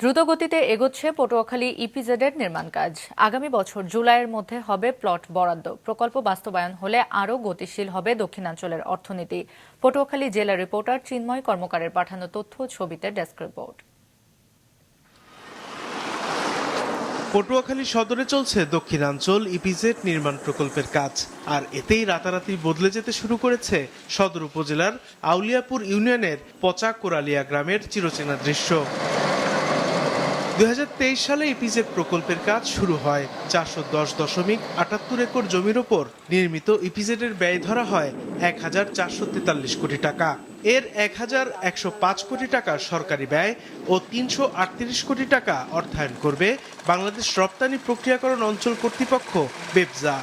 দ্রুতগতিতে এগোচ্ছে পটুয়াখালী ইপিজেডের নির্মাণ কাজ। আগামী বছর জুলাইয়ের মধ্যে হবে প্লট বরাদ্দ। প্রকল্প বাস্তবায়ন হলে আরও গতিশীল হবে দক্ষিণাঞ্চলের অর্থনীতি। পটুয়াখালী জেলা রিপোর্টার চিন্ময় কর্মকারের পাঠানো তথ্য ছবিতে ডেস্ক রিপোর্ট। পটুয়াখালী সদরে চলছে দক্ষিণাঞ্চল ইপিজেড নির্মাণ প্রকল্পের কাজ, আর এতেই রাতারাতি বদলে যেতে শুরু করেছে সদর উপজেলার আউলিয়াপুর ইউনিয়নের পচা কোরালিয়া গ্রামের চিরচেনা দৃশ্য। 2023 সালে ইপিজেড প্রকল্পের কাজ শুরু হয়। 410.78 একর জমির ওপর নির্মিত ইপিজেডের ব্যয় ধরা হয় 1443 কোটি টাকা। এর 1105 কোটি টাকা সরকারি ব্যয় ও 338 কোটি টাকা অর্থায়ন করবে বাংলাদেশ রপ্তানি প্রক্রিয়াকরণ অঞ্চল কর্তৃপক্ষ বেবজা।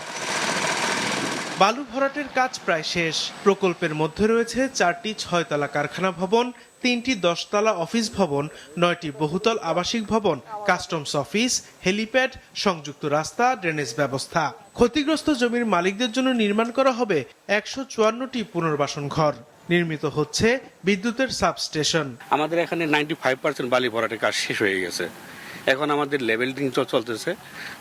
বালু ভরাটের কাজ প্রায় শেষ। প্রকল্পের মধ্যে রয়েছে 4টি 6 তলা কারখানা ভবন, 3টি 10 তলা অফিস ভবন, 9টি বহুতল আবাসিক ভবন, কাস্টমস অফিস, হেলিপ্যাড, সংযুক্ত রাস্তা, ড্রেনেজ ব্যবস্থা। ক্ষতিগ্রস্ত জমির মালিকদের জন্য নির্মাণ করা হবে 154টি পুনর্বাসন ঘর। নির্মিত হচ্ছে বিদ্যুতের সাবস্টেশন। আমাদের এখানে 95% বালি ভরাটের কাজ শেষ হয়ে গেছে। এখন আমাদের লেভেলিং চলতেছে।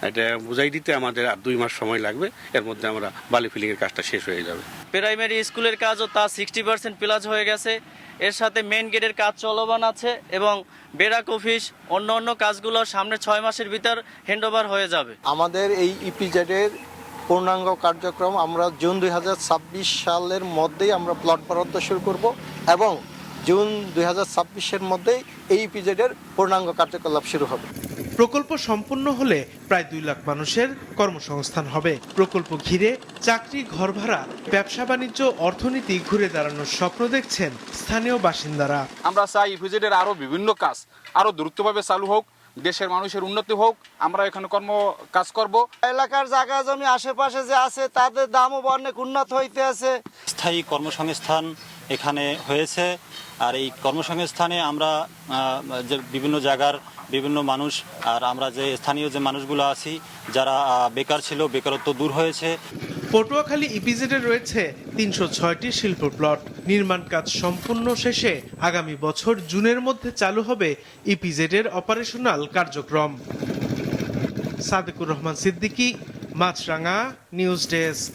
এটা বুঝাই দিতে আমাদের আর 2 মাস সময় লাগবে। এর মধ্যে আমরা বালি ফিলিং এর কাজটা শেষ হয়ে যাবে। প্রাইমারি স্কুলের কাজও তা 60% প্লাস হয়ে গেছে। এর সাথে মেইন গেটের কাজ চলমান আছে এবং বেরাক অফিস অন্য কাজগুলো সামনে 6 মাসের ভিতর হ্যান্ডওভার হয়ে যাবে। আমাদের এই ইপিজেডের পূর্ণাঙ্গ কার্যক্রম আমরা জুন 2026 সালের মধ্যেই আমরা প্লট বরাদ্দ শুরু করব এবং জুন 2026-এর মধ্যেই এই ইপিজেডের পূর্ণাঙ্গ কার্যকলাপ শুরু হবে। প্রকল্প সম্পূর্ণ হলে প্রায় 2 লাখ মানুষের কর্মসংস্থান হবে। প্রকল্প ঘিরে চাকরি, ঘর ভাড়া, ব্যবসা বাণিজ্য, অর্থনীতি ঘুরে দাঁড়ানোর স্বপ্ন দেখছেন স্থানীয় বাসিন্দারা। আমরা চাই ইপিজেডের আরো বিভিন্ন কাজ আরো দ্রুতভাবে চালু হোক, দেশের মানুষের উন্নতি হোক। আমরা এখানে কাজ করব। এলাকার জায়গা জমি আশেপাশে যে আছে তাদের দামও অনেক উন্নত হইতে আছে। স্থায়ী কর্মসংস্থান এখানে হয়েছে, আর এই কর্মসংস্থানে আমরা যে বিভিন্ন জায়গার বিভিন্ন মানুষ আর আমরা যে স্থানীয় যে মানুষগুলো আছি যারা বেকার ছিল, বেকারত্ব দূর হয়েছে। পটুয়াখালী ইপিজেডে রয়েছে 306টি শিল্প প্লট। নির্মাণ কাজ সম্পূর্ণ শেষে আগামী বছর জুনের মধ্যে চালু হবে ইপিজেডের অপারেশনাল কার্যক্রম। সাদেকুর রহমান সিদ্দিকী, মাছরাঙা, নিউজ ডেস্ক।